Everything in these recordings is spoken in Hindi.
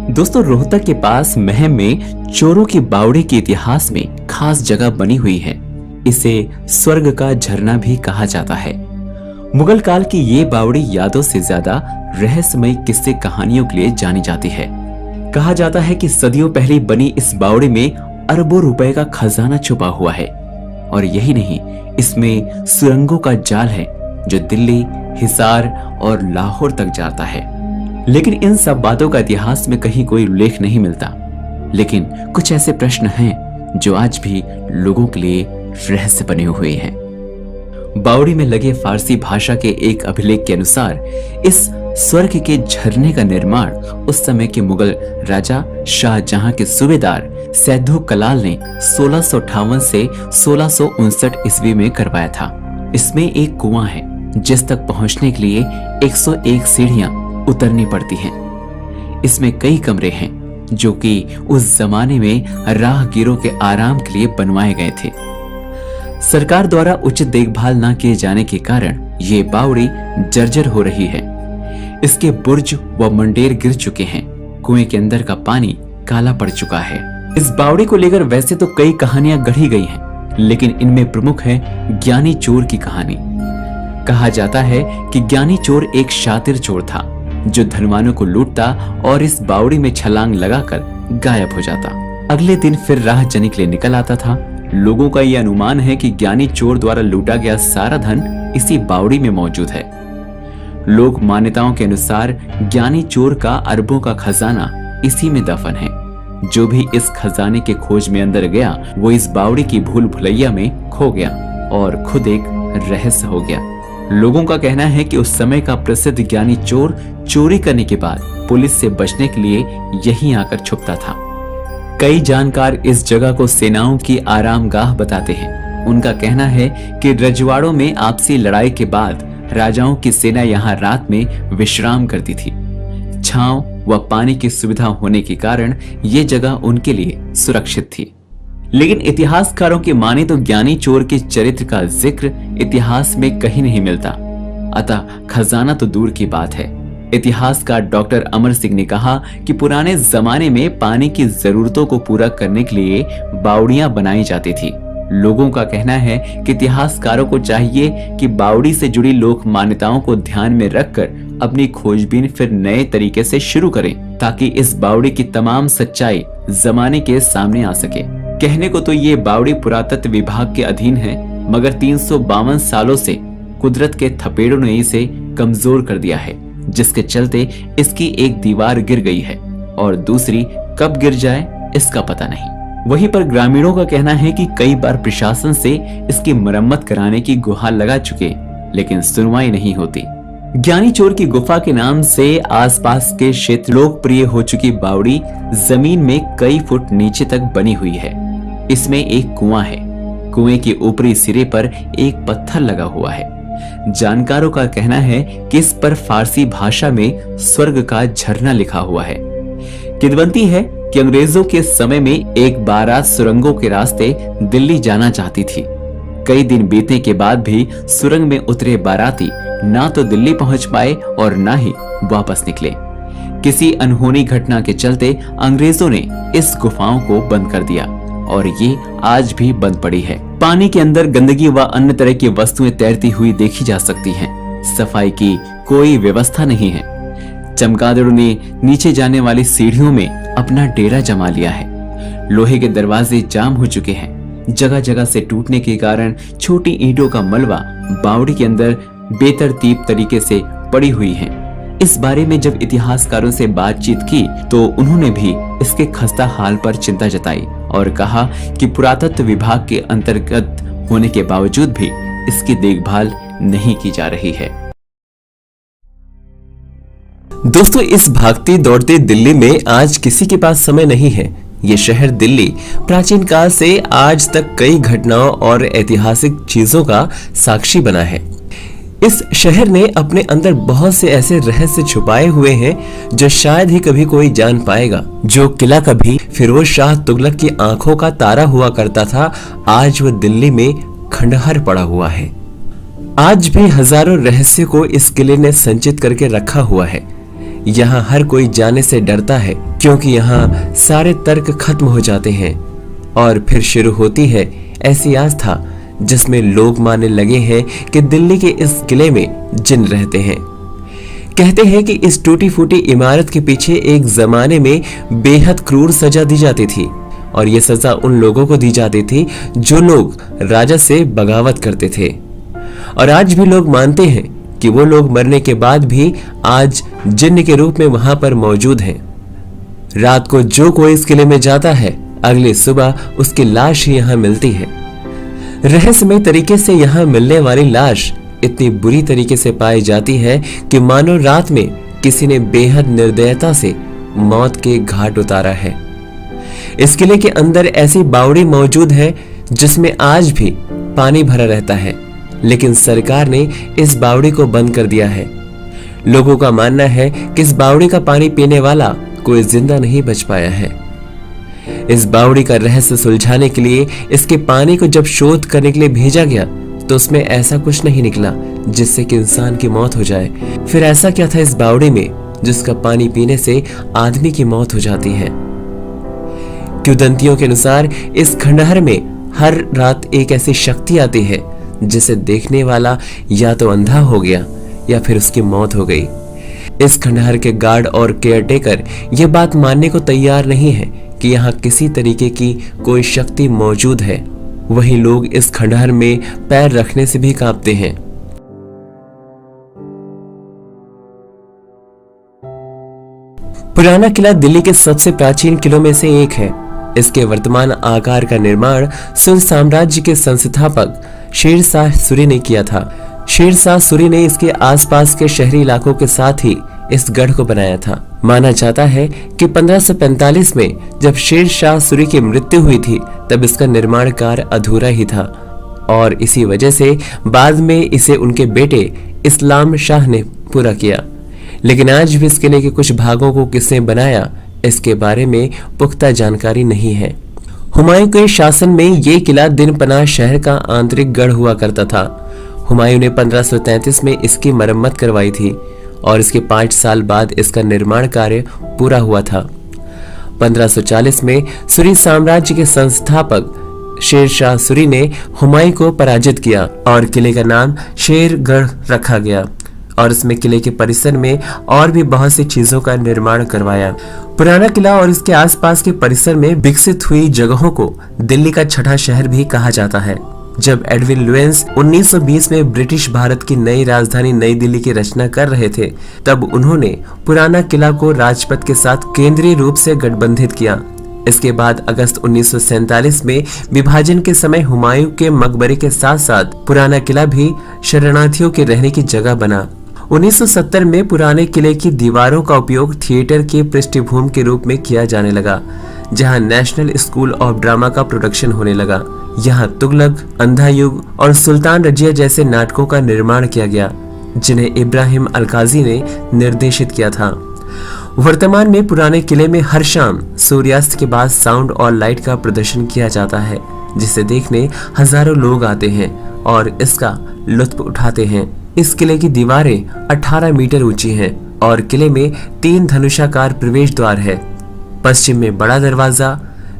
दोस्तों, रोहतक के पास महम में चोरों की बावड़ी के इतिहास में खास जगह बनी हुई है। इसे स्वर्ग का झरना भी कहा जाता है। मुगल काल की ये बावड़ी यादों से ज्यादा रहस्यमय किस्से कहानियों के लिए जानी जाती है। कहा जाता है कि सदियों पहले बनी इस बावड़ी में अरबों रुपए का खजाना छुपा हुआ है। और यही नहीं, इसमें सुरंगों का जाल है जो दिल्ली, हिसार और लाहौर तक जाता है। लेकिन इन सब बातों का इतिहास में कहीं कोई उल्लेख नहीं मिलता। लेकिन कुछ ऐसे प्रश्न हैं जो आज भी लोगों के लिए रहस्य बने हुए हैं। बावड़ी में लगे फारसी भाषा के एक अभिलेख के अनुसार इस स्वर्ग के झरने का निर्माण उस समय के मुगल राजा शाहजहां के सूबेदार सैदू कलाल ने 1658 से 1659 ईस्वी में करवाया था। इसमें एक कुआं है जिस तक पहुंचने के लिए 101 सीढ़ियां उतरनी पड़ती हैं। इसमें कई कमरे हैं जो कि उस जमाने में राहगीरों के आराम के लिए बनवाए गए थे। सरकार द्वारा उचित देखभाल न किए जाने के कारण ये बावड़ी जर्जर हो रही है। इसके बुर्ज व मंडेर गिर चुके हैं। कुएं के अंदर का पानी काला पड़ चुका है। इस बावड़ी को लेकर वैसे तो कई कहानियां गढ़ी गई हैं, लेकिन इनमें प्रमुख है ज्ञानी चोर की कहानी। कहा जाता है कि ज्ञानी चोर एक शातिर चोर था जो धनवानों को लूटता और इस बावड़ी में छलांग लगाकर गायब हो जाता। अगले दिन फिर राह जाने के लिए निकल आता था। लोगों का यह अनुमान है कि ज्ञानी चोर द्वारा लूटा गया सारा धन इसी बावड़ी में मौजूद है। लोक मान्यताओं के अनुसार ज्ञानी चोर का अरबों का खजाना इसी में दफन है। जो भी इस खजाने के खोज में अंदर गया वो इस बावड़ी की भूल भुलैया में खो गया और खुद एक रहस्य हो गया। लोगों का कहना है कि उस समय का प्रसिद्ध ज्ञानी चोर चोरी करने के बाद पुलिस से बचने के लिए यहीं आकर छुपता था। कई जानकार इस जगह को सेनाओं की आरामगाह बताते हैं। उनका कहना है कि रजवाड़ों में आपसी लड़ाई के बाद राजाओं की सेना यहाँ रात में विश्राम करती थी। छांव व पानी की सुविधा होने के कारण ये जगह उनके लिए सुरक्षित थी। लेकिन इतिहासकारों की माने तो ज्ञानी चोर के चरित्र का जिक्र इतिहास में कहीं नहीं मिलता। अतः खजाना तो दूर की बात है। इतिहासकार डॉक्टर अमर सिंह ने कहा कि पुराने जमाने में पानी की जरूरतों को पूरा करने के लिए बावड़ियां बनाई जाती थी। लोगों का कहना है कि इतिहासकारों को चाहिए कि बावड़ी से जुड़ी लोक मान्यताओं को ध्यान में रखकर अपनी खोजबीन फिर नए तरीके से शुरू करें, ताकि इस बावड़ी की तमाम सच्चाई जमाने के सामने आ सके। कहने को तो ये बावड़ी पुरातत्व विभाग के अधीन है, मगर 352 सालों से कुदरत के थपेड़ों ने इसे कमजोर कर दिया है, जिसके चलते इसकी एक दीवार गिर गई है और दूसरी कब गिर जाए इसका पता नहीं। वहीं पर ग्रामीणों का कहना है कि कई बार प्रशासन से इसकी मरम्मत कराने की गुहार लगा चुके, लेकिन सुनवाई नहीं होती। ज्ञानी चोर की गुफा के नाम से आसपास के क्षेत्र लोकप्रिय हो चुकी बावड़ी जमीन में कई फुट नीचे तक बनी हुई है। इसमें एक कुआं है। कुएं के ऊपरी सिरे पर एक पत्थर लगा हुआ है। जानकारों का कहना है कि इस पर फारसी भाषा में स्वर्ग का झरना लिखा हुआ है। किंवदंती है कि अंग्रेजों के समय में एक बारात सुरंगों के रास्ते दिल्ली जाना चाहती थी। कई दिन बीतने के बाद भी सुरंग में उतरे बाराती ना तो दिल्ली पहुंच पाए और ना ही वापस निकले। किसी अनहोनी घटना के चलते अंग्रेजों ने इस गुफाओं को बंद कर दिया और ये आज भी बंद पड़ी है। पानी के अंदर गंदगी व अन्य तरह की वस्तुएं तैरती हुई देखी जा सकती हैं। सफाई की कोई व्यवस्था नहीं है। चमगादड़ों ने नीचे जाने वाली सीढ़ियों में अपना डेरा जमा लिया है। लोहे के दरवाजे जाम हो चुके हैं। जगह जगह से टूटने के कारण छोटी ईंटों का मलबा बावड़ी के अंदर बेतरतीब तरीके से पड़ी हुई है। इस बारे में जब इतिहासकारों से बातचीत की तो उन्होंने भी इसके खस्ता हाल पर चिंता जताई और कहा कि पुरातत्व विभाग के अंतर्गत होने के बावजूद भी इसकी देखभाल नहीं की जा रही है। दोस्तों, इस भागती दौड़ती दिल्ली में आज किसी के पास समय नहीं है। ये शहर दिल्ली प्राचीन काल से आज तक कई घटनाओं और ऐतिहासिक चीजों का साक्षी बना है। इस शहर ने अपने अंदर बहुत से ऐसे रहस्य छुपाए हुए हैं जो शायद ही कभी कोई जान पाएगा। जो किला कभी फिरोज शाह तुगलक की आंखों का तारा हुआ करता था, आज वह दिल्ली में खंडहर पड़ा हुआ है। आज भी हजारों रहस्य को इस किले ने संचित करके रखा हुआ है। यहाँ हर कोई जाने से डरता है, क्योंकि यहाँ सारे तर्क खत्म हो जाते हैं और फिर शुरू होती है ऐसी आस्था जिसमें लोग मानने लगे हैं कि दिल्ली के इस किले में जिन रहते हैं। कहते हैं कि इस टूटी फूटी इमारत के पीछे एक जमाने में बेहद क्रूर सजा दी जाती थी, और ये सजा उन लोगों को दी जाती थी जो लोग राजा से बगावत करते थे। और आज भी लोग मानते हैं कि वो लोग मरने के बाद भी आज जिन्न के रूप में वहां पर मौजूद हैं। रात को जो कोई इस किले में जाता है, अगली सुबह उसकी लाश ही यहाँ मिलती है। रहस्यमय तरीके से यहाँ मिलने वाली लाश इतनी बुरी तरीके से पाई जाती है कि मानो रात में किसी ने बेहद निर्दयता से मौत के घाट उतारा है। इस किले के अंदर ऐसी बावड़ी मौजूद है जिसमें आज भी पानी भरा रहता है, लेकिन सरकार ने इस बावड़ी को बंद कर दिया है। लोगों का मानना है कि इस बावड़ी का पानी पीने वाला कोई जिंदा नहीं बच पाया है। इस बावड़ी का रहस्य सुलझाने के लिए इसके पानी को जब शोध करने के लिए भेजा गया तो उसमें ऐसा कुछ नहीं निकला जिससे कि इंसान की मौत हो जाए। फिर ऐसा क्या था इस बावड़ी में जिसका पानी पीने से आदमी की मौत हो जाती है? किंवदंतियों के अनुसार इस खंडहर में हर रात एक ऐसी शक्ति आती है जिसे देखने वाला या तो अंधा हो गया या फिर उसकी मौत हो गई। इस खंडहर के गार्ड और केयरटेकर यह बात मानने को तैयार नहीं है कि यहाँ किसी तरीके की कोई शक्ति मौजूद है। वही लोग इस खंडहर में पैर रखने से भी कांपते हैं। पुराना किला दिल्ली के सबसे प्राचीन किलों में से एक है। इसके वर्तमान आकार का निर्माण सुन साम्राज्य के संस्थापक शेरशाह सूरी ने किया था। शेरशाह सूरी ने इसके आसपास के शहरी इलाकों के साथ ही इस गढ़ को बनाया था। माना जाता है कि 1545 में जब शेरशाह सूरी की मृत्यु हुई थी तब इसका निर्माण कार्य अधूरा ही था, और इसी वजह से बाद में इसे उनके बेटे इस्लाम शाह ने पूरा किया। लेकिन आज भी इस किले के कुछ भागों को किसने बनाया, इसके बारे में पुख्ता जानकारी नहीं है। हुमायूं के शासन में ये किला दिनपनाह शहर का आंतरिक गढ़ हुआ करता था। हुमायूं ने 1533 में इसकी मरम्मत करवाई थी और इसके 5 साल बाद इसका निर्माण कार्य पूरा हुआ था। 1540 में सूरी साम्राज्य के संस्थापक शेरशाह सूरी ने हुमायूं को पराजित किया और किले का नाम शेरगढ़ रखा गया, और इसमें किले के परिसर में और भी बहुत सी चीजों का निर्माण करवाया। पुराना किला और इसके आसपास के परिसर में विकसित हुई जगहों को दिल्ली का छठा शहर भी कहा जाता है। जब एडविन लुएंस 1920 में ब्रिटिश भारत की नई राजधानी नई दिल्ली की रचना कर रहे थे, तब उन्होंने पुराना किला को राजपथ के साथ केंद्रीय रूप से गठबंधित किया। इसके बाद अगस्त 1947 में विभाजन के समय हुमायूं के मकबरे के साथ साथ पुराना किला भी शरणार्थियों के रहने की जगह बना। 1970 में पुराने किले की दीवारों का उपयोग थिएटर की पृष्ठभूमि के रूप में किया जाने लगा, जहां नेशनल स्कूल ऑफ ड्रामा का प्रोडक्शन होने लगा। यहाँ तुगलक, अंधा युग और सुल्तान रजिया जैसे नाटकों का निर्माण किया गया, जिन्हें इब्राहिम अलकाजी ने निर्देशित किया था। वर्तमान में पुराने किले में हर शाम सूर्यास्त के बाद साउंड और लाइट का प्रदर्शन किया जाता है, जिसे देखने हजारों लोग आते हैं और इसका लुत्फ उठाते हैं। इस किले की दीवारें 18 मीटर ऊंची हैं और किले में 3 धनुषाकार प्रवेश द्वार है। पश्चिम में बड़ा दरवाजा,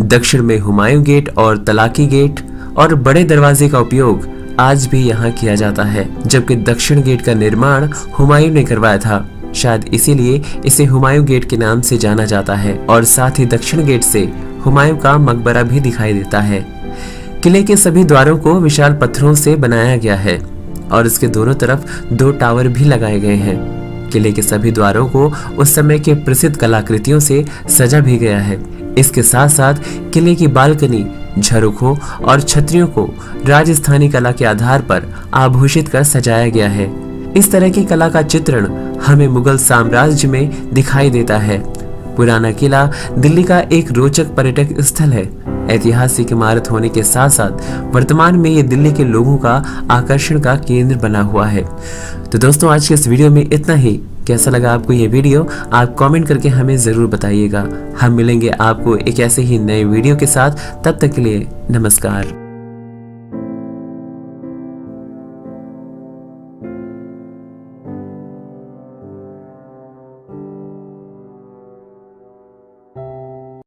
दक्षिण में हुमायूं गेट और तलाकी गेट, और बड़े दरवाजे का उपयोग आज भी यहाँ किया जाता है, जबकि दक्षिण गेट का निर्माण हुमायूं ने करवाया था। शायद इसीलिए इसे हुमायूं गेट के नाम से जाना जाता है, और साथ ही दक्षिण गेट से हुमायूं का मकबरा भी दिखाई देता है। किले के सभी द्वारों को विशाल पत्थरों से बनाया गया है और इसके दोनों तरफ 2 टावर भी लगाए गए हैं। किले के सभी द्वारों को उस समय के प्रसिद्ध कलाकृतियों से सजा भी गया है। इसके साथ साथ किले की बालकनी, झरोखों और छतरियों को राजस्थानी कला के आधार पर आभूषित कर सजाया गया है। इस तरह की कला का चित्रण हमें मुगल साम्राज्य में दिखाई देता है। पुराना किला दिल्ली का एक रोचक पर्यटक स्थल है। ऐतिहासिक इमारत होने के साथ साथ वर्तमान में ये दिल्ली के लोगों का आकर्षण का केंद्र बना हुआ है। तो दोस्तों, आज के इस वीडियो में इतना ही। कैसा लगा आपको ये वीडियो, आप कमेंट करके हमें जरूर बताइएगा। हम मिलेंगे आपको एक ऐसे ही नए वीडियो के साथ। तब तक के लिए नमस्कार।